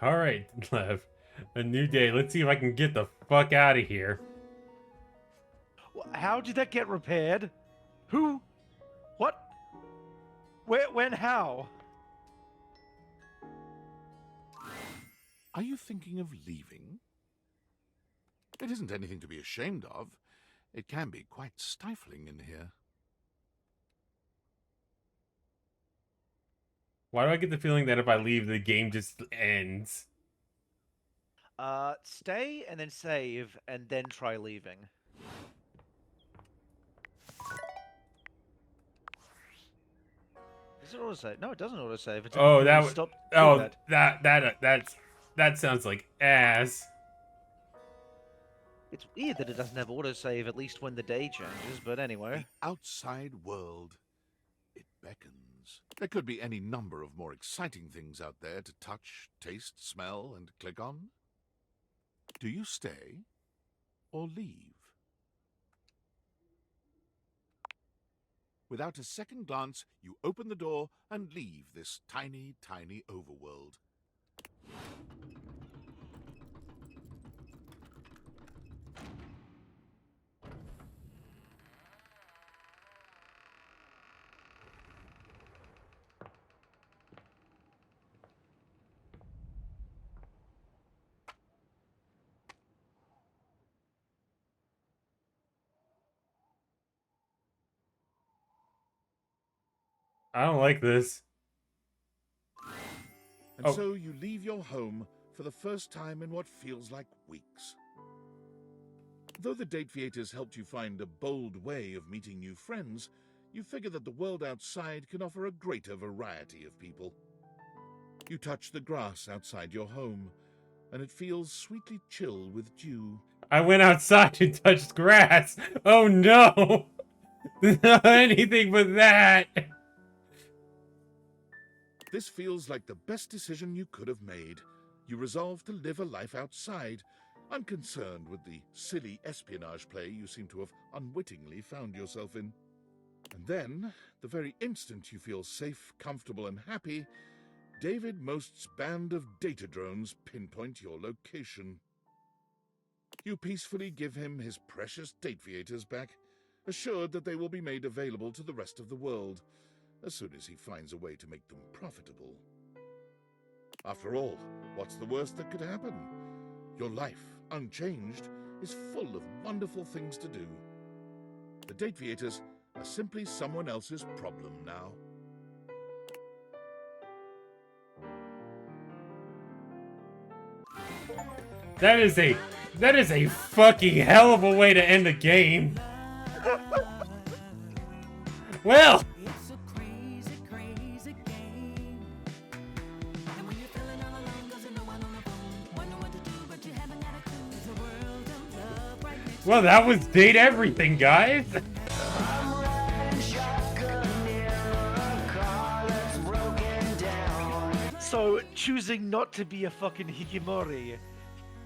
Alright, Lev. A new day. Let's see if I can get the fuck out of here. How did that get repaired? Who? What? Where? When? How? Are you thinking of leaving? It isn't anything to be ashamed of. It can be quite stifling in here. Why do I get the feeling that if I leave, the game just ends? Stay and then save and then try leaving. Does it autosave? No, it doesn't autosave. It's Oh, that was. stop. Oh, that sounds like ass. It's weird that it doesn't have autosave at least when the day changes. But anyway, The outside world. It beckons. There could be any number of more exciting things out there to touch, taste, smell, and click on. Do you stay or leave? Without a second glance, you open the door and leave this tiny, tiny overworld. I don't like this. And Oh. so you leave your home for the first time in what feels like weeks. Though the date theaters helped you find a bold way of meeting new friends, you figure that the world outside can offer a greater variety of people. You touch the grass outside your home, and it feels sweetly chill with dew. I went outside and touched grass. Oh no! Anything but that. This feels like the best decision you could have made. You resolve to live a life outside, unconcerned with the silly espionage play you seem to have unwittingly found yourself in. And then, the very instant you feel safe, comfortable, and happy, David Most's band of data drones pinpoint your location. You peacefully give him his precious date theaters back, assured that they will be made available to the rest of the world, as soon as he finds a way to make them profitable. After all, what's the worst that could happen? Your life, unchanged, is full of wonderful things to do. The date theaters are simply someone else's problem now. That is a fucking hell of a way to end the game. Well. Well, that was date everything, guys. so choosing not to be a fucking hikikomori,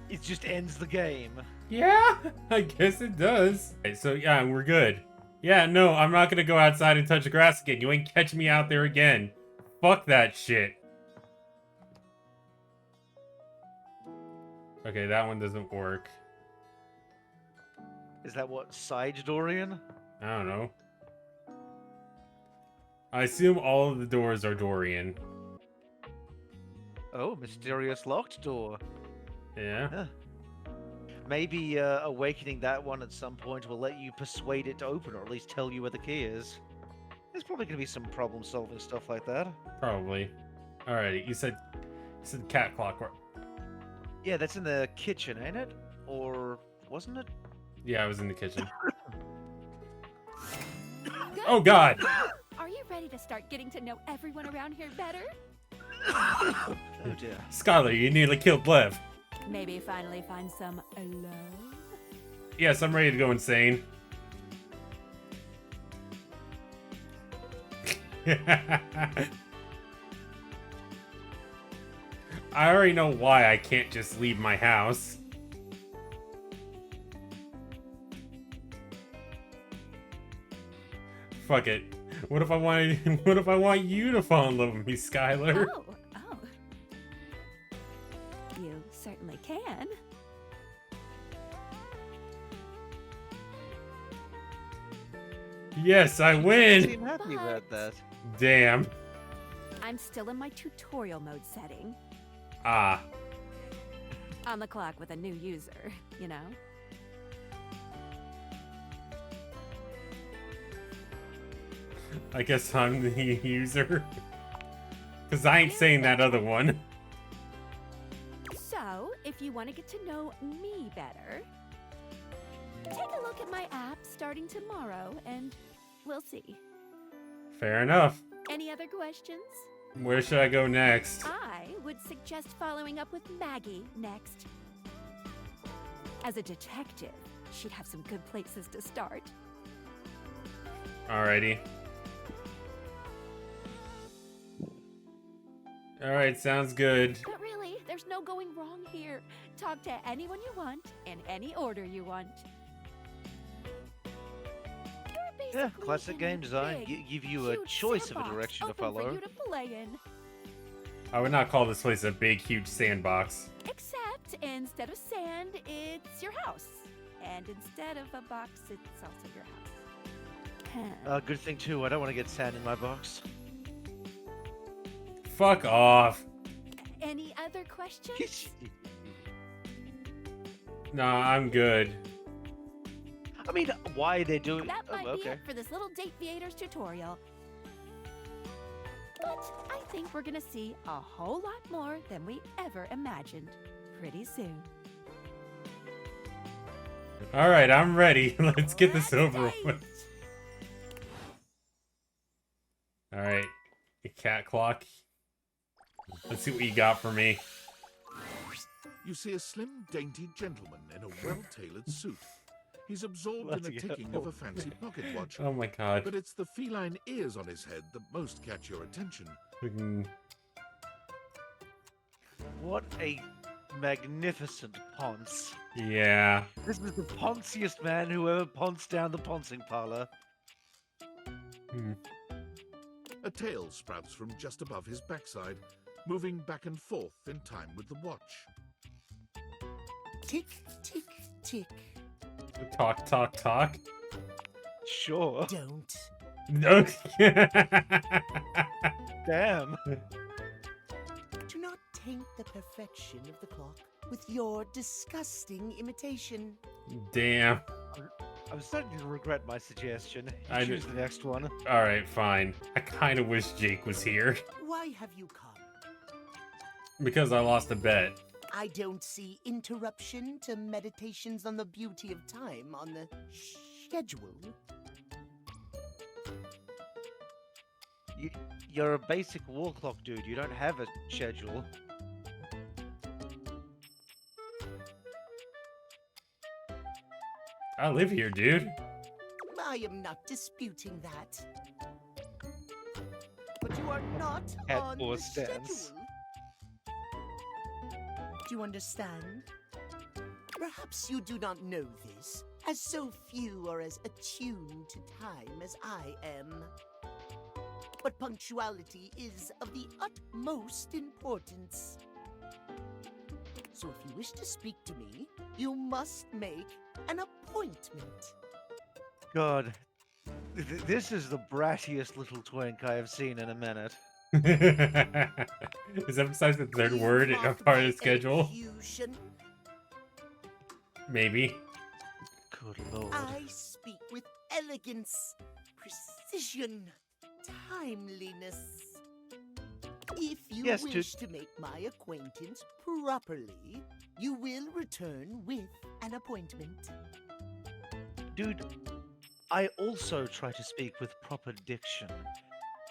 it just ends the game. Yeah, I guess it does. Okay, so yeah, we're good. Yeah, no, I'm not gonna go outside and touch the grass again. You ain't catching me out there again. Fuck that shit. Okay, that one doesn't work. Is that what, side Dorian? I don't know. I assume all of the doors are Dorian. Oh, mysterious locked door. Yeah. Huh. Maybe awakening that one at some point will let you persuade it to open, or at least tell you where the key is. There's probably going to be some problem-solving stuff like that. Probably. Alrighty, you said cat clock. Yeah, that's in the kitchen, ain't it? Or wasn't it? Yeah, I was in the kitchen. Oh God! Are you ready to start getting to know everyone around here better? Oh dear. Skylar, you nearly killed Lev. Maybe finally find some love? Yes, I'm ready to go insane. I already know why I can't just leave my house. Fuck it. What if I want you to fall in love with me, Skylar? Oh, oh. You certainly can. Yes, I You win! seem happy about But- that. Damn. I'm still in my tutorial mode setting. Ah. On the clock with a new user, you know? I guess I'm the user. Because I ain't saying that other one. So, if you want to get to know me better, take a look at my app starting tomorrow and we'll see. Fair enough. Any other questions? Where should I go next? I would suggest following up with Maggie next. As a detective, she'd have some good places to start. Alrighty. Alright, sounds good. But really, there's no going wrong here. Talk to anyone you want, in any order you want. You're Yeah, basically classic in game design. big, Give you a huge choice of a sandbox direction to open for follow. you to play in. I would not call this place a big, huge sandbox. Except instead of sand, it's your house. And instead of a box, it's also your house. Huh. Good thing too, I don't want to get sand in my box. Fuck off. Any other questions? Nah, I'm good. I mean, why are they doing? That might Oh, be okay. it for this little Date Theaters tutorial. But I think we're gonna see a whole lot more than we ever imagined pretty soon. Alright, I'm ready. Let's get this Let's over date! with. Alright. Cat clock. Let's see what you got for me. You see a slim, dainty gentleman in a well-tailored suit. He's absorbed in the Let's go. ticking of a fancy pocket watch. Oh my god. But it's the feline ears on his head that most catch your attention. Fucking- What a magnificent ponce. Yeah. This is the ponciest man who ever ponced down the poncing parlor. Hmm. A tail sprouts from just above his backside, moving back and forth in time with the watch. Tick, tick, tick. Talk, talk, talk. Sure. Don't. Okay. Damn. Do not taint the perfection of the clock with your disgusting imitation. Damn. I'm starting to regret my suggestion. I You choose kn- the next one. Alright, fine. I kind of wish Jake was here. Why have you come? Because I lost a bet. I don't see interruption to meditations on the beauty of time on the schedule. You're a basic wall clock dude. You don't have a schedule. I live here, dude. I am not disputing that. But you are not At on or the stance. schedule. Do you understand? Perhaps you do not know this, as so few are as attuned to time as I am. But punctuality is of the utmost importance. So if you wish to speak to me, you must make an appointment. God, this is the brattiest little twink I have seen in a minute. Is that besides the third Is word a marked part by of the schedule? elocution. Maybe. Good lord. I speak with elegance, precision, timeliness. If you Yes, wish to make my acquaintance properly, you will return with an appointment. Dude, I also try to speak with proper diction.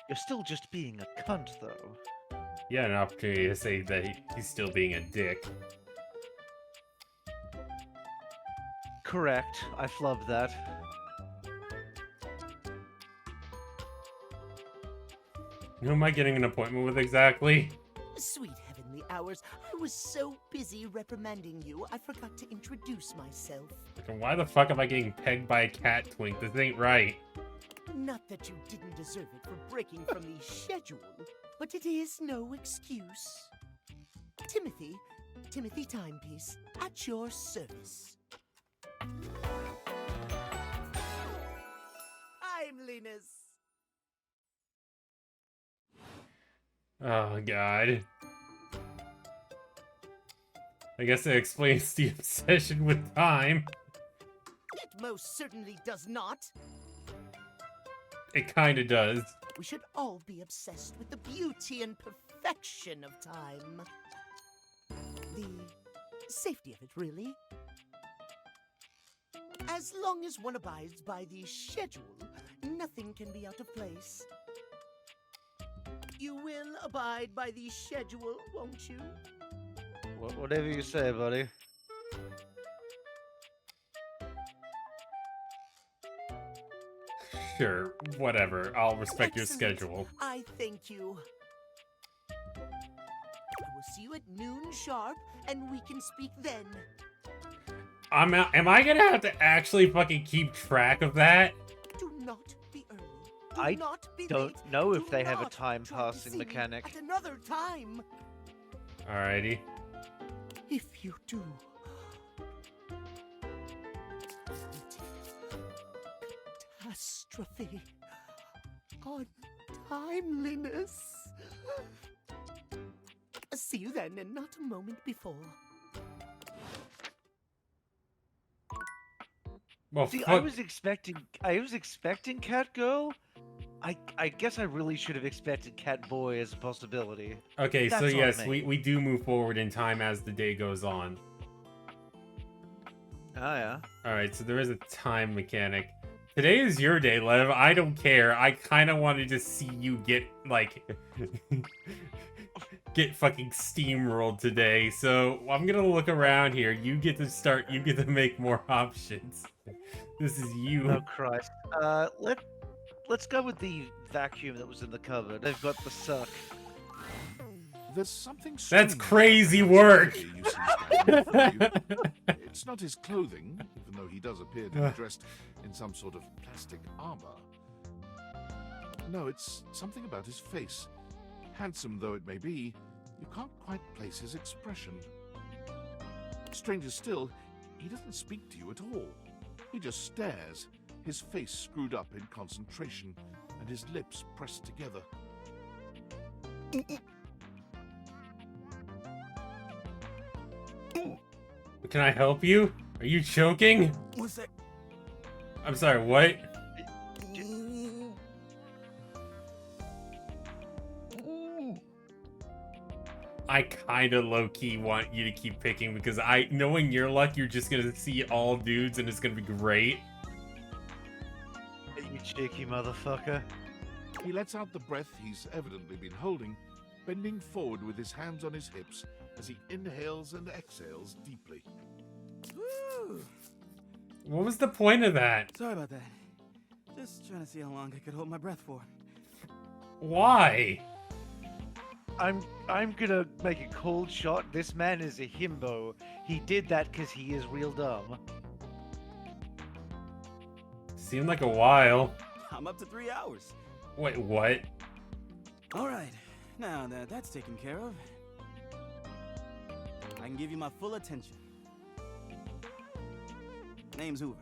You're still just being a cunt, though. You had an opportunity to say that he's still being a dick. Correct. I flubbed that. Who am I getting an appointment with exactly? Sweet heavenly hours, I was so busy reprimanding you, I forgot to introduce myself. Like, why the fuck am I getting pegged by a cat twink? This ain't right. Not that you didn't deserve it for breaking from the schedule, but it is no excuse. Timothy, Timothy Timepiece, at your service. Timeliness. Oh, God. I guess that explains the obsession with time. It most certainly does not. It kinda does. We should all be obsessed with the beauty and perfection of time. The safety of it, really. As long as one abides by the schedule, nothing can be out of place. You will abide by the schedule, won't you? Whatever you say, buddy. Sure, whatever. I'll respect your Excellent. schedule. I thank you. I will see you at noon sharp, and we can speak then. Am I gonna have to actually fucking keep track of that? Do not be early. Do I not be don't late. know if Do they have a not time try to passing see me mechanic. At another time. Alrighty. If you do. Catastrophe. Untimeliness. See you then, and not a moment before. Well, See, fuck. I was expecting Cat Girl. I guess I really should have expected Cat Boy as a possibility. Okay, so That's on yes, me. we do move forward in time as the day goes on. Oh yeah. Alright, so there is a time mechanic. Today is your day, Lev. I don't care. I kind of wanted to see you get, like... get fucking steamrolled today. So, I'm gonna look around here. You get to start. You get to make more options. This is you. Oh Christ. Let's go with the vacuum that was in the cupboard. They've got the suck. There's something That's strange crazy about work. the figure you see standing in front of you. It's not his clothing, even though he does appear to be dressed in some sort of plastic armor. No, it's something about his face. Handsome though it may be, you can't quite place his expression. Stranger still, he doesn't speak to you at all. He just stares, his face screwed up in concentration, and his lips pressed together. Can I help you? Are you choking? What's that? I'm sorry, what? I kinda low-key want you to keep picking because knowing your luck, you're just gonna see all dudes and it's gonna be great. You cheeky motherfucker. He lets out the breath he's evidently been holding, bending forward with his hands on his hips as he inhales and exhales deeply. Woo! What was the point of that? Sorry about that. Just trying to see how long I could hold my breath for. Why? I'm gonna make a cold shot. This man is a himbo. He did that because he is real dumb. Seemed like a while. I'm up to 3 hours. Wait, what? All right, now that that's taken care of, I can give you my full attention. Name's Hoover.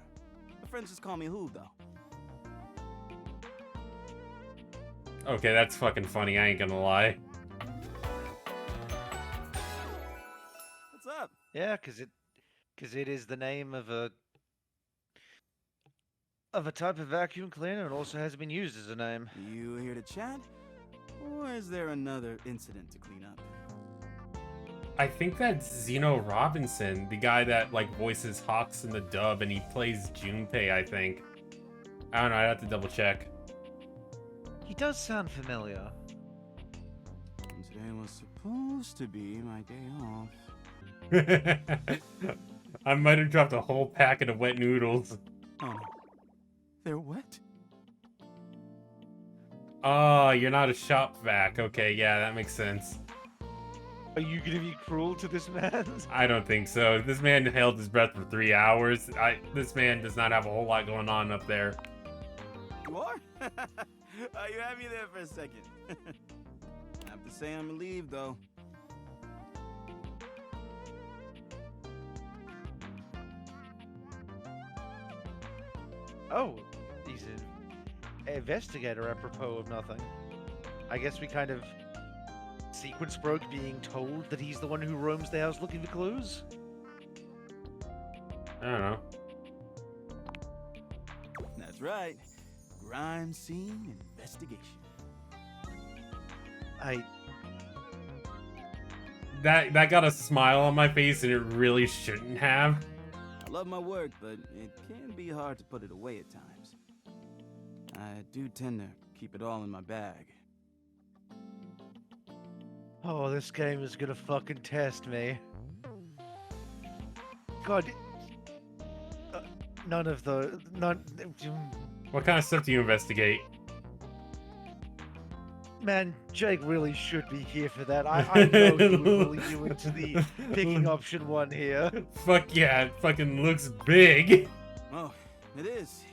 My friends just call me Hoov, though. Okay, that's fucking funny, I ain't gonna lie. What's up? Yeah, because it is the name of a type of vacuum cleaner and also has been used as a name. You here to chat? Or is there another incident to clean up? I think that's Zeno Robinson, the guy that like voices Hawks in the dub, and he plays Junpei, I think. I don't know, I'd have to double check. He does sound familiar. Today was supposed to be my day off. I might have dropped a whole packet of wet noodles. Oh, they're wet? Oh, you're not a shop vac. Okay, yeah, that makes sense. Are you gonna be cruel to this man? I don't think so. This man held his breath for 3 hours. This man does not have a whole lot going on up there. You are? You had me there for a second. I have to say I'm relieved, though. Oh, he's an investigator apropos of nothing. I guess we kind of sequence broke being told that he's the one who roams the house looking for clues. I don't know. That's right. Crime scene investigation. That got a smile on my face, and it really shouldn't have. I love my work, but it can be hard to put it away at times. I do tend to keep it all in my bag. Oh, this game is gonna fucking test me. God, none. What kind of stuff do you investigate? Man, Jake really should be here for that. I know he would bully you into the picking option 1 here. Fuck yeah, it fucking looks big. Oh, it is.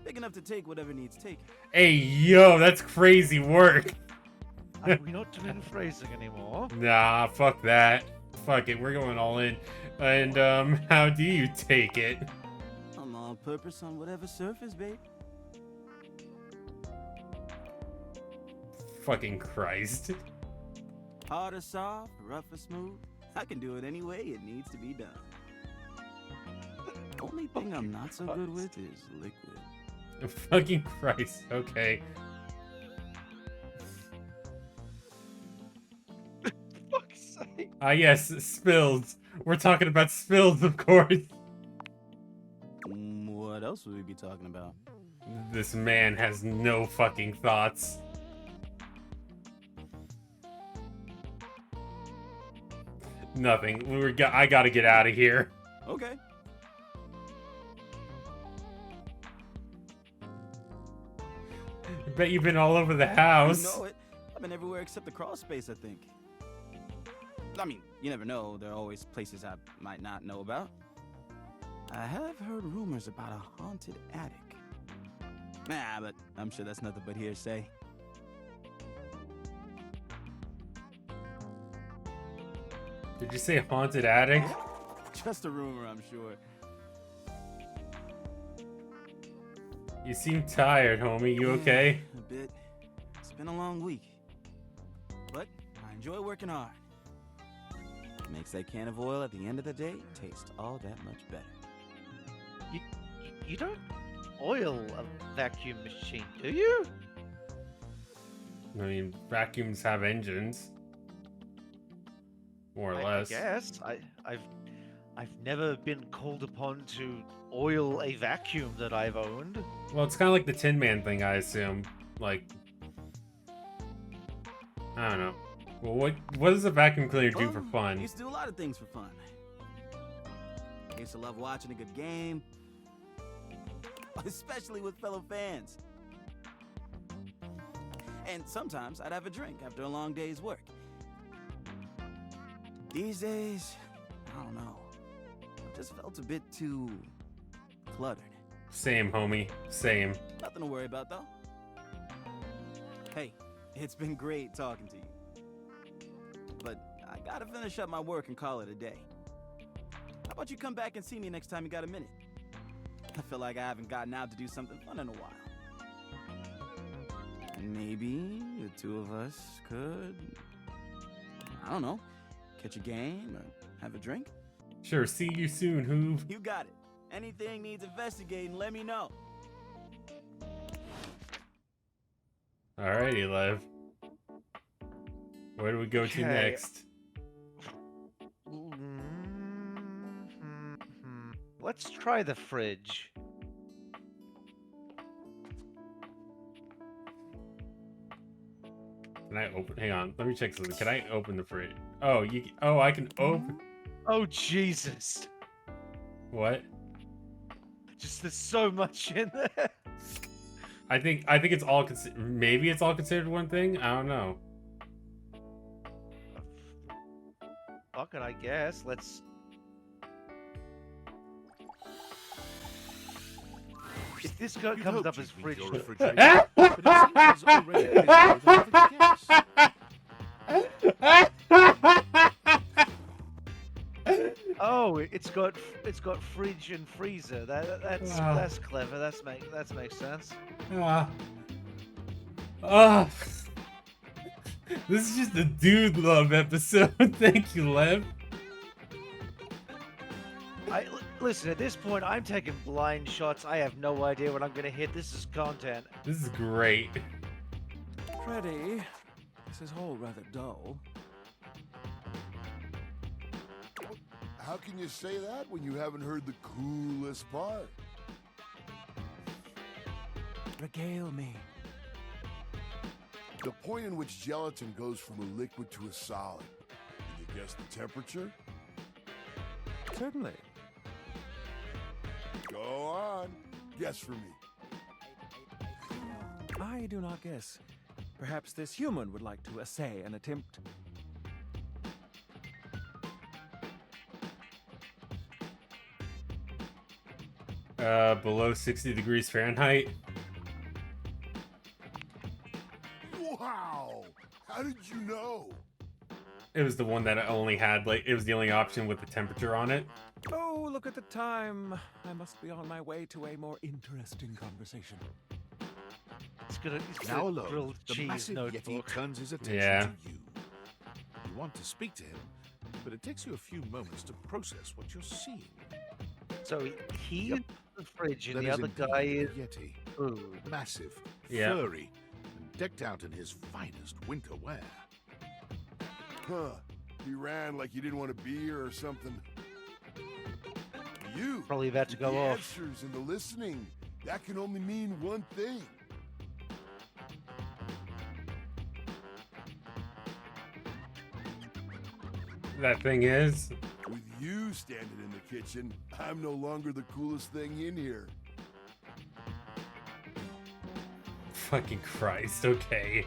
Big enough to take whatever needs taken. Hey, yo, that's crazy work. Are we not doing phrasing anymore? Nah, fuck that. Fuck it, we're going all in. And, how do you take it? I'm all purpose on whatever surface, babe. Fucking Christ. Hard or soft, rough or smooth, I can do it any way it needs to be done. Only thing I'm not so good with is liquid. Fucking Christ, okay. Fuck's sake. Ah, yes, spills. We're talking about spills, of course. What else would we be talking about? This man has no fucking thoughts. Nothing. I gotta get out of here. Okay. I bet you've been all over the house. You know it. I've been everywhere except the crawl space, I think. I mean, you never know. There are always places I might not know about. I have heard rumors about a haunted attic. Nah, but I'm sure that's nothing but hearsay. Did you say haunted attic? Just a rumor, I'm sure. You seem tired, homie. You okay? A bit. It's been a long week. But I enjoy working hard. Makes that can of oil at the end of the day taste all that much better. You don't oil a vacuum machine, do you? I mean, vacuums have engines. More or less. I guess. I've never been called upon to oil a vacuum that I've owned. Well, it's kind of like the Tin Man thing, I assume. Like, I don't know. Well, what does a vacuum cleaner do for I fun? used to do a lot of things for fun. I used to love watching a good game, especially with fellow fans. And sometimes I'd have a drink after a long day's work. These days, I don't know. I've just felt a bit too cluttered. Same, homie. Same. Nothing to worry about, though. Hey, it's been great talking to you. But I gotta finish up my work and call it a day. How about you come back and see me next time you got a minute? I feel like I haven't gotten out to do something fun in a while. And maybe the two of us could, I don't know, catch a game or have a drink? Sure, see you soon, Hoove. You got it. Anything needs investigating, let me know. Alrighty, Lev. Where do we go to Okay. next? Let's try the fridge. Can I open? Hang on, let me check something. Can I open the fridge? Oh, Oh, I can open. Oh Jesus! What? Just there's so much in there. I think it's all maybe it's all considered one thing. I don't know. Fuck it, I guess. Let's. If this guy You'd comes hoped up as you'd meet fridge, your refrigerator, but it seems there's already been another guess. Oh, it's got fridge and freezer. Ah. That's clever. That makes sense. Ah. Ah. This is just a dude love episode. Thank you, Lev. Listen. At this point, I'm taking blind shots. I have no idea what I'm gonna hit. This is content. This is great. Freddy, this is all rather dull. How can you say that when you haven't heard the coolest part? Regale me. The point in which gelatin goes from a liquid to a solid. Can you guess the temperature? Certainly. Go on. Guess for me. I do not guess. Perhaps this human would like to essay an attempt. Below 60 degrees Fahrenheit. Wow! How did you know? It was the one that only had, like, it was the only option with the temperature on it. Oh, look at the time. I must be on my way to a more interesting conversation. He's Now gonna alone, grilled the cheese massive Yeti notebook. turns his attention Yeah. to you. You want to speak to him, but it takes you a few moments to process what you're seeing. So he Yep. is the fridge, and That the is other indeed guy a is Yeti, food. massive, Yeah. furry, and decked out in his finest winter wear. Huh. He ran like he didn't want to be here or something. You. Probably about to with go the off. answers and the listening. That can only mean one thing. That thing is. With you standing in the kitchen, I'm no longer the coolest thing in here. Fucking Christ, okay.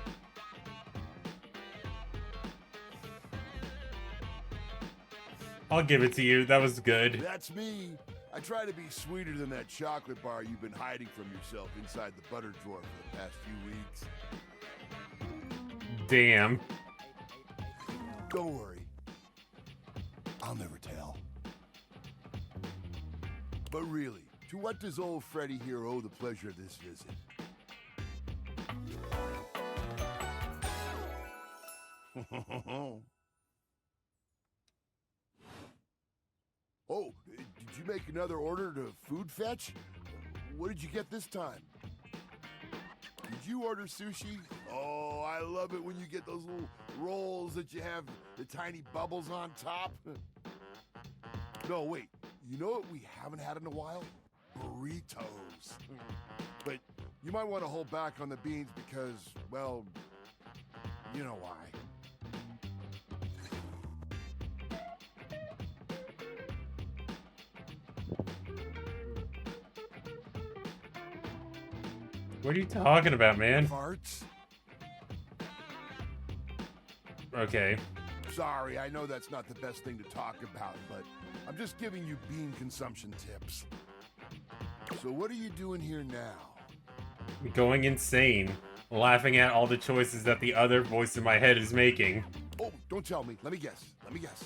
I'll give it to you. That was good. That's me. I try to be sweeter than that chocolate bar you've been hiding from yourself inside the butter drawer for the past few weeks. Damn. Don't worry. I'll never tell. But really, to what does old Freddy here owe the pleasure of this visit? Oh, did you make another order to food fetch? What did you get this time? Did you order sushi? Oh, I love it when you get those little rolls that you have the tiny bubbles on top. No, wait. You know what we haven't had in a while? Burritos. But you might want to hold back on the beans because, well, you know why. What are you talking about, man? Farts? Okay. Sorry, I know that's not the best thing to talk about, but I'm just giving you bean consumption tips. So what are you doing here now? Going insane. Laughing at all the choices that the other voice in my head is making. Oh, don't tell me. Let me guess. Let me guess.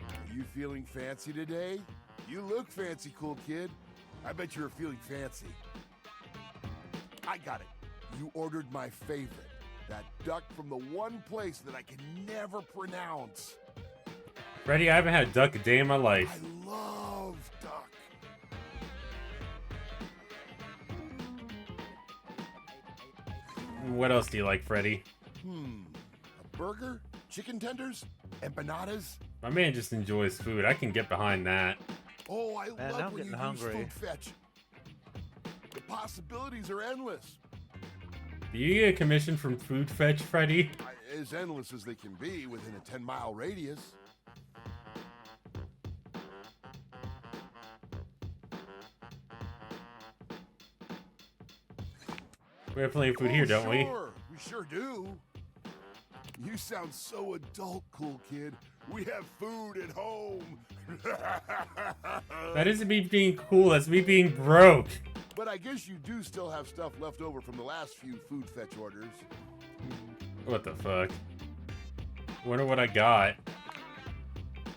Are you feeling fancy today? You look fancy, cool kid. I bet you're feeling fancy. I got it. You ordered my favorite. That duck from the one place that I can never pronounce. Freddy, I haven't had duck a day in my life. I love duck. What else do you like, Freddy? A burger? Chicken tenders? Empanadas? My man just enjoys food. I can get behind that. Oh, I Man, now love I'm when you getting use hungry. food fetch. The possibilities are endless. Do you get a commission from Food Fetch, Freddy? As endless as they can be within a 10-mile radius. We have plenty of food here, don't we? Sure. We sure do. You sound so adult, cool kid. We have food at home. That isn't me being cool, that's me being broke. But I guess you do still have stuff left over from the last few food fetch orders. What the fuck? Wonder what I got.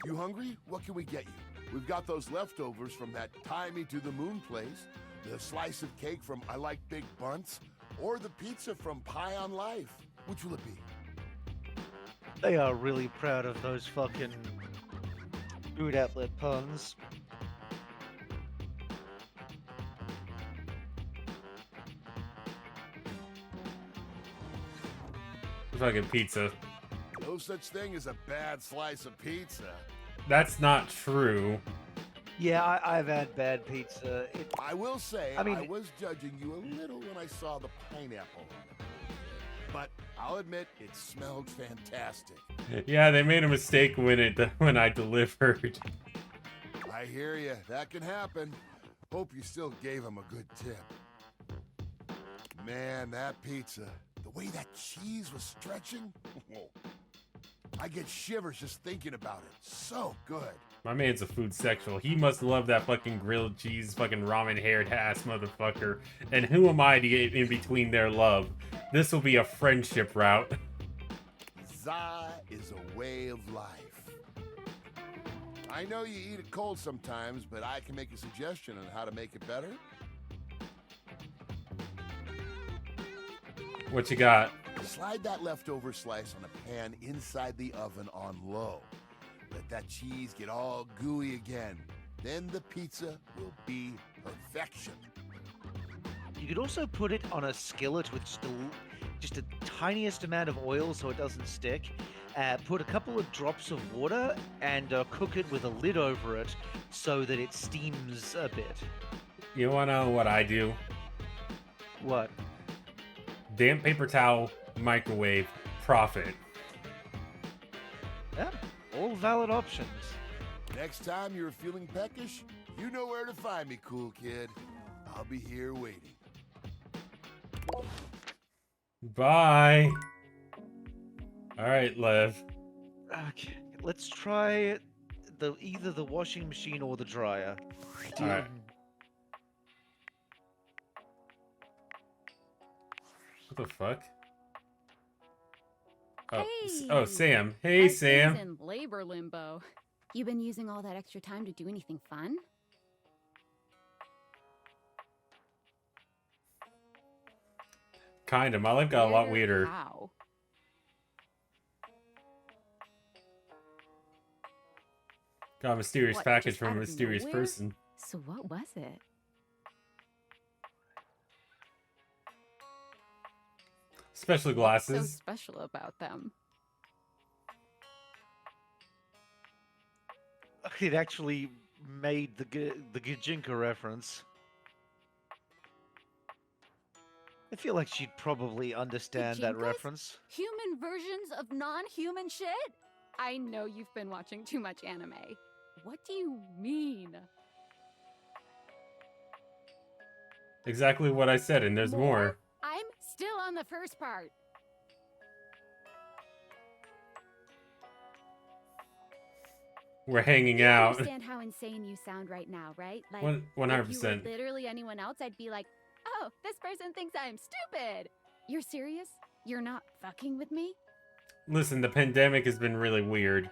You hungry? What can we get you? We've got those leftovers from that Tie Me to the Moon place, the slice of cake from I Like Big Bunts, or the pizza from Pie on Life. Which will it be? They are really proud of those fucking food outlet puns. Fucking pizza. No such thing as a bad slice of pizza. That's not true. Yeah, I've had bad pizza. I will say, I mean- I was judging you a little when I saw the pineapple on it. But I'll admit, it smelled fantastic. Yeah, they made a mistake when I delivered. I hear you. That can happen. Hope you still gave him a good tip. Man, that pizza. The way that cheese was stretching. I get shivers just thinking about it. So good. My man's a food sexual. He must love that fucking grilled cheese, fucking ramen-haired ass motherfucker. And who am I to get in between their love? This will be a friendship route. Za is a way of life. I know you eat it cold sometimes, but I can make a suggestion on how to make it better. What you got? Slide that leftover slice on a pan inside the oven on low. Let that cheese get all gooey again. Then the pizza will be perfection. You could also put it on a skillet with just a tiniest amount of oil so it doesn't stick. Put a couple of drops of water and cook it with a lid over it so that it steams a bit. You wanna know what I do? What? Damp paper towel, microwave, profit. Yeah, all valid options. Next time you're feeling peckish, you know where to find me, cool kid. I'll be here waiting. Bye. Alright, Lev. Okay, let's try either the washing machine or the dryer. Alright. What the fuck? Oh, oh, Sam. Hey, How's Sam. things in labor limbo. You been using all that extra time to do anything fun? Kinda. My life got a lot Weirder weirder. how? Got a mysterious What, package just from a out of mysterious nowhere? person. So what was it? Special What's so glasses. special about them? It actually made the Gajinka reference. I feel like she'd probably understand that Gajinkas? reference. Human versions of non-human shit? I know you've been watching too much anime. What do you mean? Exactly what I said, and there's more. I'm still on the first part. We're hanging You out. understand how insane you sound right now, right? Like, 100%. if you were literally anyone else, I'd be like, oh, this person thinks I'm stupid. You're serious? You're not fucking with me? Listen, the pandemic has been really weird.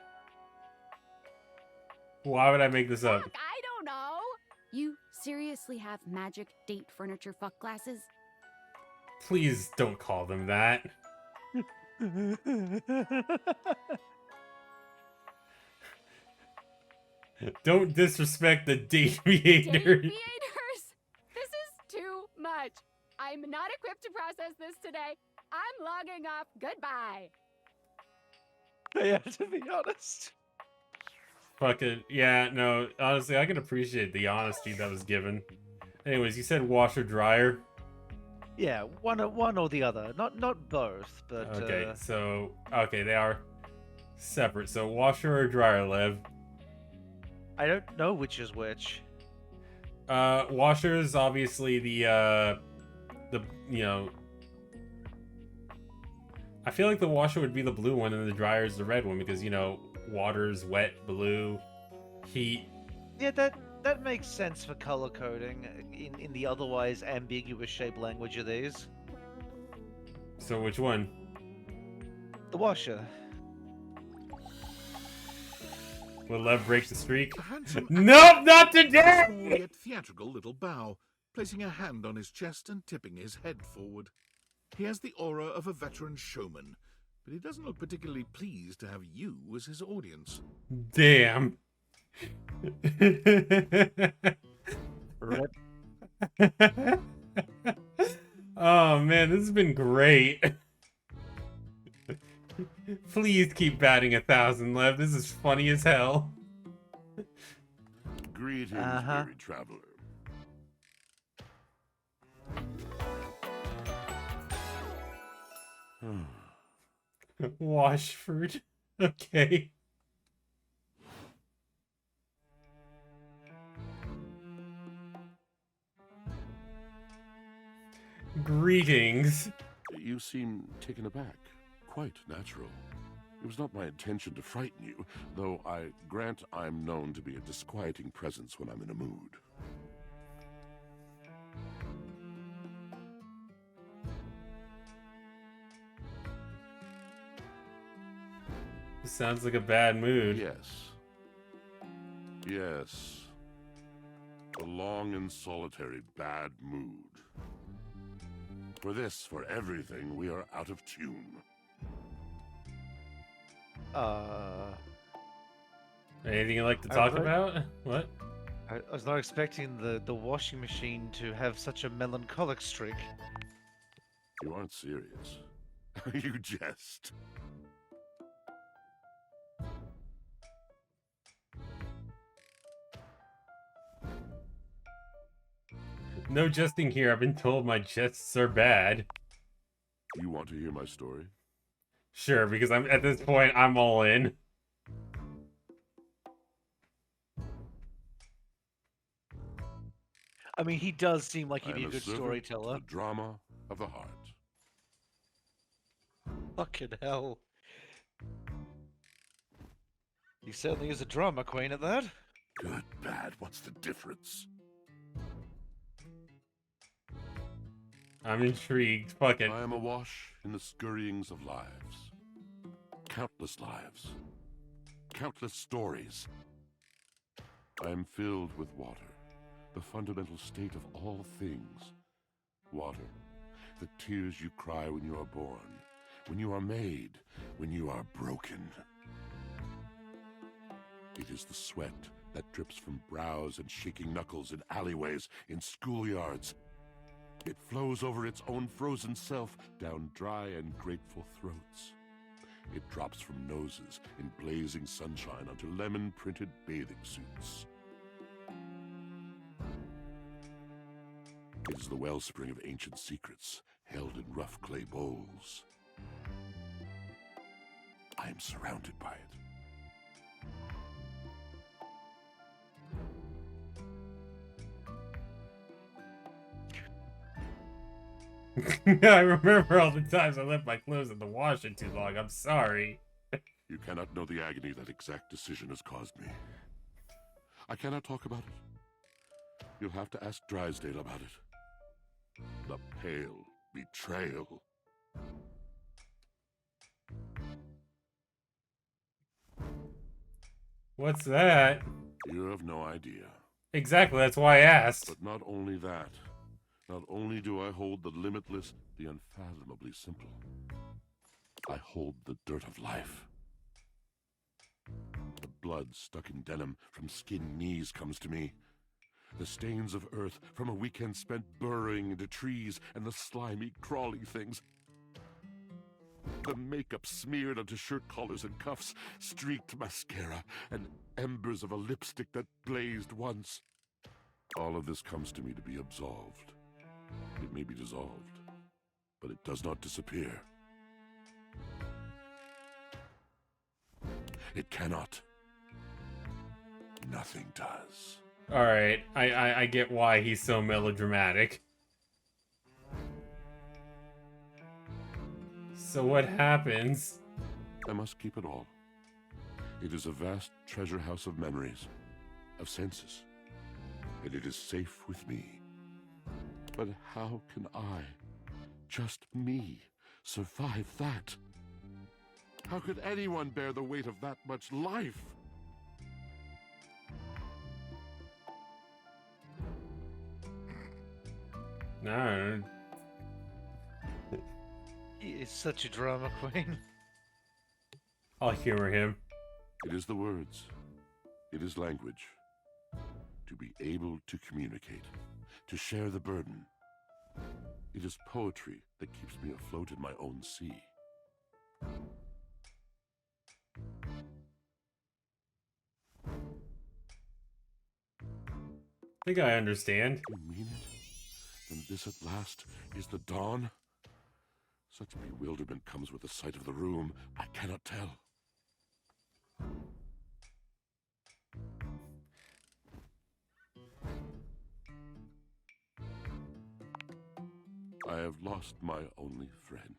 Why would I make this up? Fuck, I don't know. You seriously have magic date furniture fuck glasses? Please don't call them that. Don't disrespect the date Date mediator. mediators? This is too much. I'm not equipped to process this today. I'm logging off. Goodbye. Yeah, to be honest. Fucking, yeah, no, honestly, I can appreciate the honesty that was given. Anyways, you said washer dryer. Yeah, one or the other. Not both, but Okay, so, okay, they are separate. So washer or dryer, Lev? I don't know which is which. Washer is obviously the, you know, I feel like the washer would be the blue one and the dryer is the red one because, you know, water's wet, blue, heat. Yeah, that makes sense for color coding in the otherwise ambiguous shape language of these. So which one? The washer. Will Lev break the streak? A handsome Nope, not small today! yet theatrical little bow, placing a hand on his chest and tipping his head forward. He has the aura of a veteran showman, but he doesn't look particularly pleased to have you as his audience. Damn. Rip. Oh man, this has been great. Please keep batting 1,000, Lev. This is funny as hell. Greetings, weary traveler. Washford. Okay. Greetings. You seem taken aback. Quite natural. It was not my intention to frighten you, though I grant I'm known to be a disquieting presence when I'm in a mood. This sounds like a bad mood. Yes. Yes. A long and solitary bad mood. For this, for everything, we are out of tune. Anything you'd like to I talk would- about? What? I was not expecting the washing machine to have such a melancholic streak. You aren't serious. You jest. No jesting here. I've been told my jests are bad. You want to hear my story? Sure, because I'm at this point I'm all in. I mean, he does seem like I he'd be am a good servant to storyteller. the drama of the heart. Fucking hell. He certainly is a drama queen at that. Good, bad, what's the difference? I'm intrigued. Fuck it. I am awash in the scurryings of lives. Countless lives. Countless stories. I am filled with water, the fundamental state of all things. Water, the tears you cry when you are born, when you are made, when you are broken. It is the sweat that drips from brows and shaking knuckles in alleyways, in schoolyards. It flows over its own frozen self down dry and grateful throats. It drops from noses in blazing sunshine onto lemon-printed bathing suits. It is the wellspring of ancient secrets held in rough clay bowls. I am surrounded by it. I remember all the times I left my clothes in the washer too long. I'm sorry. You cannot know the agony that exact decision has caused me. I cannot talk about it. You'll have to ask Drysdale about it. The pale betrayal. What's that? You have no idea. Exactly, that's why I asked. But not only that. Not only do I hold the limitless, the unfathomably simple. I hold the dirt of life. The blood stuck in denim from skinned knees comes to me. The stains of earth from a weekend spent burrowing into trees and the slimy, crawly things. The makeup smeared onto shirt collars and cuffs, streaked mascara, and embers of a lipstick that blazed once. All of this comes to me to be absolved. It may be dissolved, but it does not disappear. It cannot. Nothing does. Alright, I get why he's so melodramatic. So what happens? I must keep it all. It is a vast treasure house of memories, of senses, and it is safe with me. But how can I, just me, survive that? How could anyone bear the weight of that much life? No. He is such a drama queen. I'll humor him. It is the words. It is language. To be able to communicate. To share the burden. It is poetry that keeps me afloat in my own sea. I think I understand. You mean it? Then this at last is the dawn? Such bewilderment comes with the sight of the room, I cannot tell. I have lost my only friend.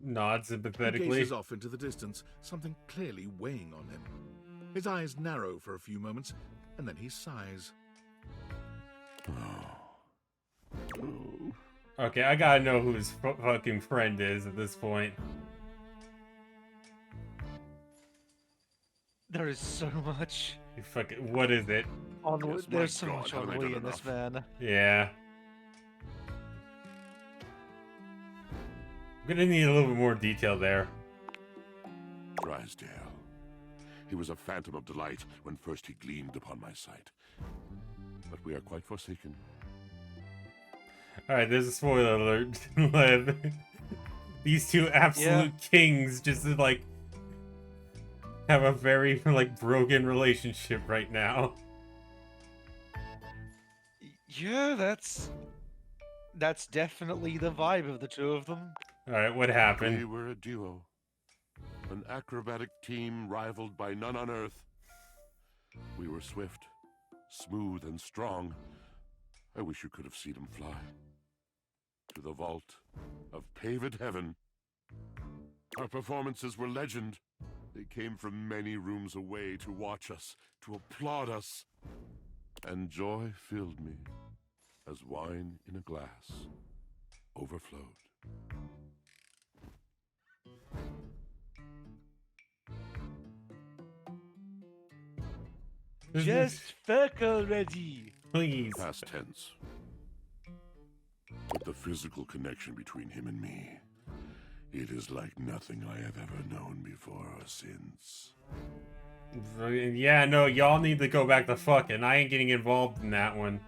Nods He sympathetically. gazes off into the distance, something clearly weighing on him. His eyes narrow for a few moments, and then he sighs. Okay, I gotta know who his fucking friend is at this point. There is so much You fucking, what is it? ennui. Yes, my There's so God, much haven't I ennui done in this enough? man. Yeah. I'm gonna need a little bit more detail there. Drysdale. He was a phantom of delight when first he gleamed upon my sight. But we are quite forsaken. Alright, there's a spoiler alert. Lev. These two absolute kings just like have a very like broken relationship right now. Yeah, that's definitely the vibe of the two of them. Alright, what We happened? were a duo. An acrobatic team rivaled by none on Earth. We were swift, smooth, and strong. I wish you could have seen him fly. To the vault of paved heaven. Our performances were legend. They came from many rooms away to watch us, to applaud us. And joy filled me as wine in a glass overflowed. Just fuck already. Please. Past tense. But the physical connection between him and me, it is like nothing I have ever known before or since. Yeah, no, y'all need to go back to fucking. I ain't getting involved in that one.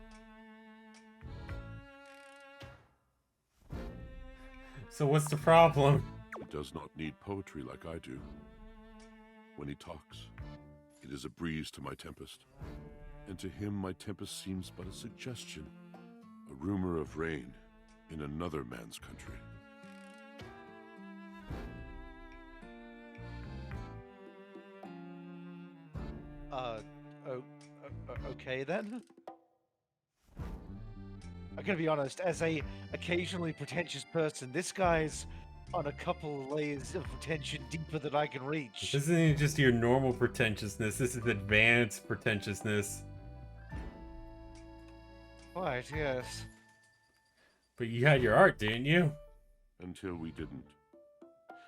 So what's the problem? He does not need poetry like I do. When he talks, it is a breeze to my tempest. And to him my tempest seems but a suggestion, a rumor of rain in another man's country. Okay then. I'm gonna be honest, as a occasionally pretentious person, this guy's on a couple layers of pretension deeper than I can reach. This isn't just your normal pretentiousness, this is advanced pretentiousness. Right, yes. But you had your art, didn't you? Until we didn't.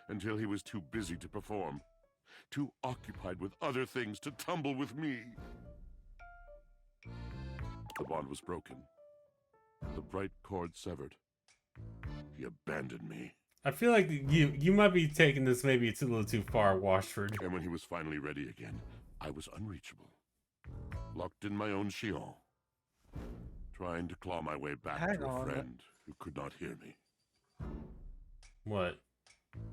Until he was too busy to perform. Too occupied with other things to tumble with me. The bond was broken. The bright cord severed. He abandoned me. I feel like you might be taking this maybe it's a little too far, Washford. And when he was finally ready again, I was unreachable. Locked in my own chion. Trying to claw my way back Hang to a on. friend who could not hear me. What?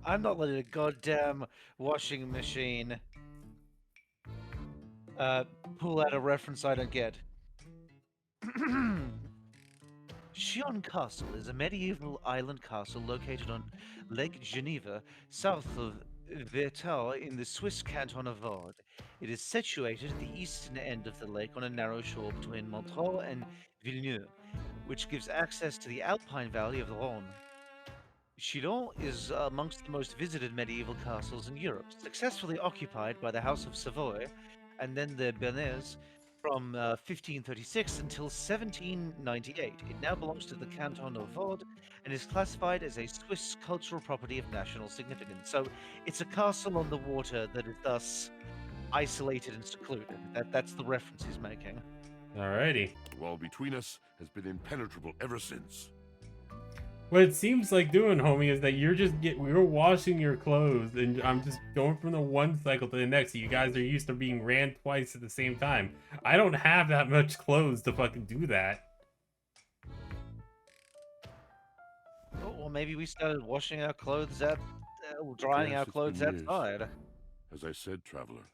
I'm not letting a goddamn washing machine pull out a reference I don't get. Chion Castle is a medieval island castle located on Lake Geneva, south of Vertaux in the Swiss canton of Vaud. It is situated at the eastern end of the lake on a narrow shore between Montreux and Villeneuve, which gives access to the Alpine Valley of the Rhône. Chinon is amongst the most visited medieval castles in Europe, successfully occupied by the House of Savoy and then the Bernese from 1536 until 1798. It now belongs to the Canton of Vaud and is classified as a Swiss cultural property of national significance. So it's a castle on the water that is thus isolated and secluded. That's the reference he's making. Alrighty. The wall between us has been impenetrable ever since. What it seems like doing, homie, is that we're washing your clothes, and I'm just going from the one cycle to the next. You guys are used to being ran twice at the same time. I don't have that much clothes to fucking do that. Oh, well, maybe we started washing our clothes drying Yes, our it's clothes been years. outside. As I said, traveler,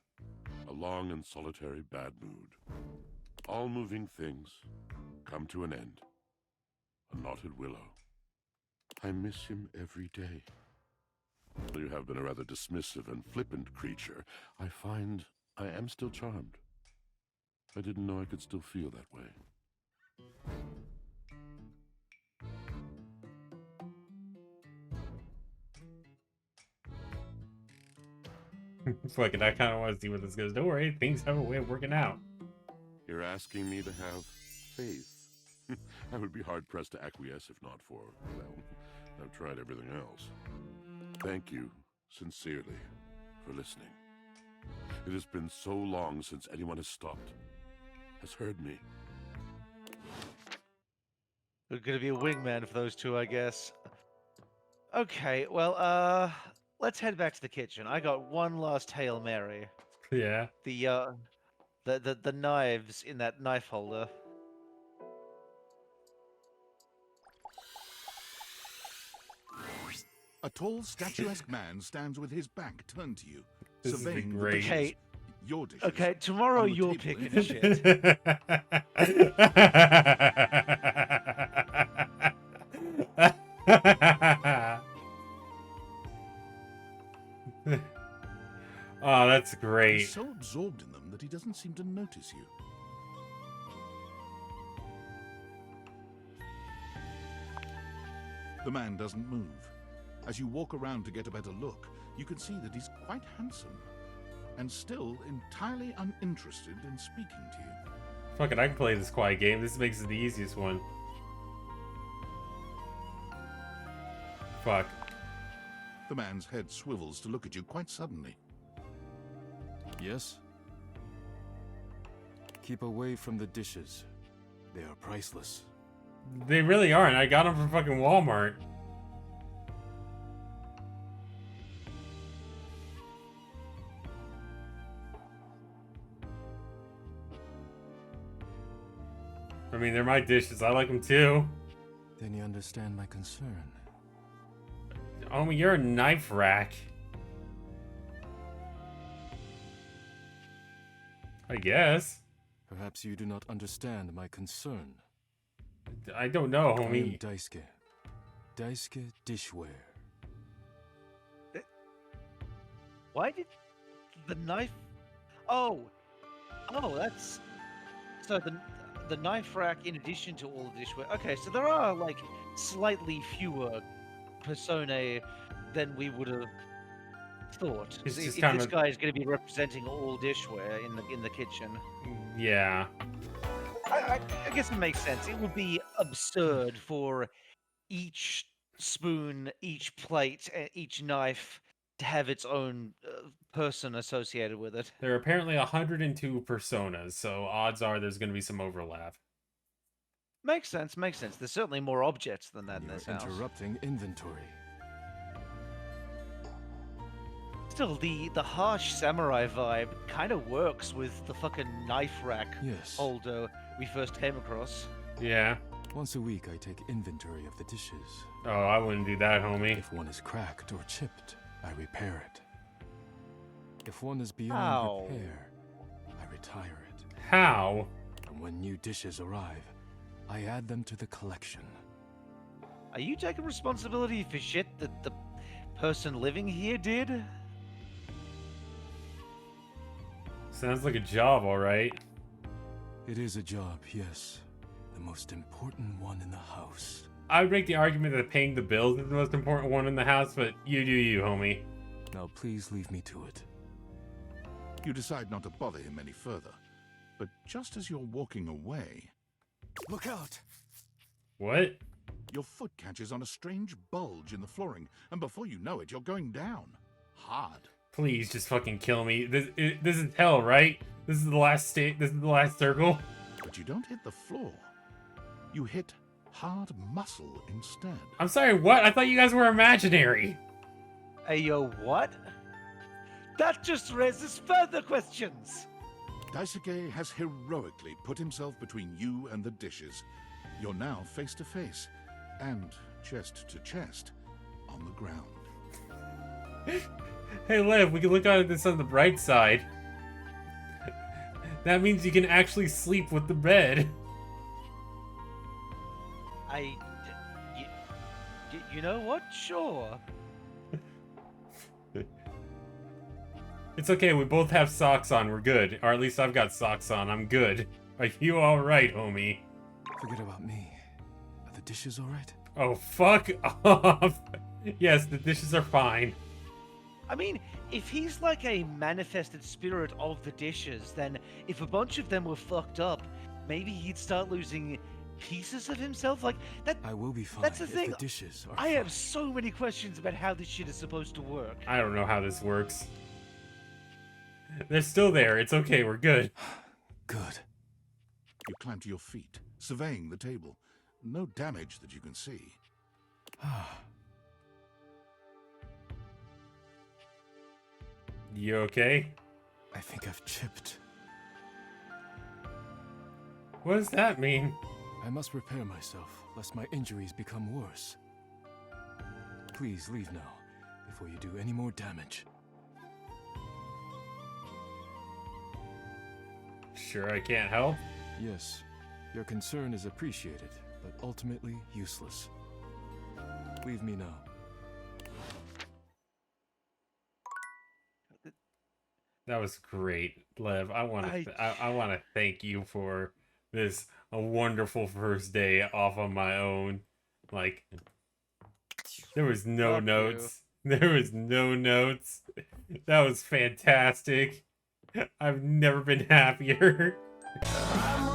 a long and solitary bad mood. All moving things come to an end. A knotted willow. I miss him every day. You have been a rather dismissive and flippant creature. I find I am still charmed. I didn't know I could still feel that way. Fuck it, I kind of want to see where this goes. Don't worry, things have a way of working out. You're asking me to have faith. I would be hard-pressed to acquiesce if not for, well, I've tried everything else. Thank you, sincerely, for listening. It has been so long since anyone has stopped, has heard me. We're gonna be a wingman for those two, I guess. Okay, well, let's head back to the kitchen. I got one last Hail Mary. Yeah. The knives in that knife holder. A tall, statuesque man stands with his back turned to you, This is surveying the great. dishes, Okay, your dishes. okay, tomorrow on the you're table picking in shit. Oh, that's He's great. so absorbed in them that he doesn't seem to notice you. The man doesn't move. As you walk around to get a better look, you can see that he's quite handsome and still entirely uninterested in speaking to you. Fuck it, I can play this quiet game. This makes it the easiest one. Fuck. The man's head swivels to look at you quite suddenly. Yes? Keep away from the dishes. They are priceless. They really aren't. I got them from fucking Walmart. I mean, they're my dishes. I like them too. Then you understand my concern. Homie, you're a knife rack. I guess. Perhaps you do not understand my concern. I don't know, I am homie. Daisuke. Daisuke Dishware. Why did the knife? Oh, that's so the knife rack in addition to all the dishware. Okay, so there are like slightly fewer personae than we would have thought. It's If just this kind of- guy is going to be representing all dishware in the kitchen, Yeah. I guess it makes sense. It would be absurd for each spoon, each plate, each knife to have its own person associated with it. There are apparently 102 personas, so odds are there's going to be some overlap. Makes sense. Makes sense. There's certainly more objects than that in You're this house. interrupting inventory. Still, the harsh samurai vibe kind of works with the fucking knife rack Yes. holder we first came across. Yeah. Once a week, I take inventory of the dishes. Oh, I wouldn't do that, homie. If one is cracked or chipped, I repair it. If one is beyond How? repair, I retire it. How? And when new dishes arrive, I add them to the collection. Are you taking responsibility for shit that the person living here did? Sounds like a job, alright. It is a job, yes. The most important one in the house. I would make the argument that paying the bills is the most important one in the house, but you do you, homie. Now please leave me to it. You decide not to bother him any further. But just as you're walking away, Look out! What? your foot catches on a strange bulge in the flooring, and before you know it, you're going down. Hard. Please just fucking kill me. This is hell, right? This is the last state. This is the last circle. But you don't hit the floor. You hit hard muscle instead. I'm sorry, what? I thought you guys were imaginary. Yo, what? That just raises further questions. Daisuke has heroically put himself between you and the dishes. You're now face to face, and chest to chest, on the ground. Hey, Lev, we can look at this on the bright side. That means you can actually sleep with the bed. You know what? Sure. It's okay, we both have socks on, we're good. Or at least I've got socks on, I'm good. Are you alright, homie? Forget about me. Are the dishes alright? Oh, fuck off! Yes, the dishes are fine. I mean, if he's like a manifested spirit of the dishes, then if a bunch of them were fucked up, maybe he'd start losing pieces of himself? Like, that. I will be fine. That's the if thing. The dishes are I fine. have so many questions about how this shit is supposed to work. I don't know how this works. They're still there, it's okay, we're good. Good. You climb to your feet, surveying the table. No damage that you can see. You okay? I think I've chipped. What does that mean? I must repair myself, lest my injuries become worse. Please leave now, before you do any more damage. Sure I can't help? Yes, your concern is appreciated, but ultimately useless. Leave me now. That was great, Lev. I want to thank you for this a wonderful first day off on my own. Like, there was no Fuck notes. There was no notes. That was fantastic. I've never been happier. I'm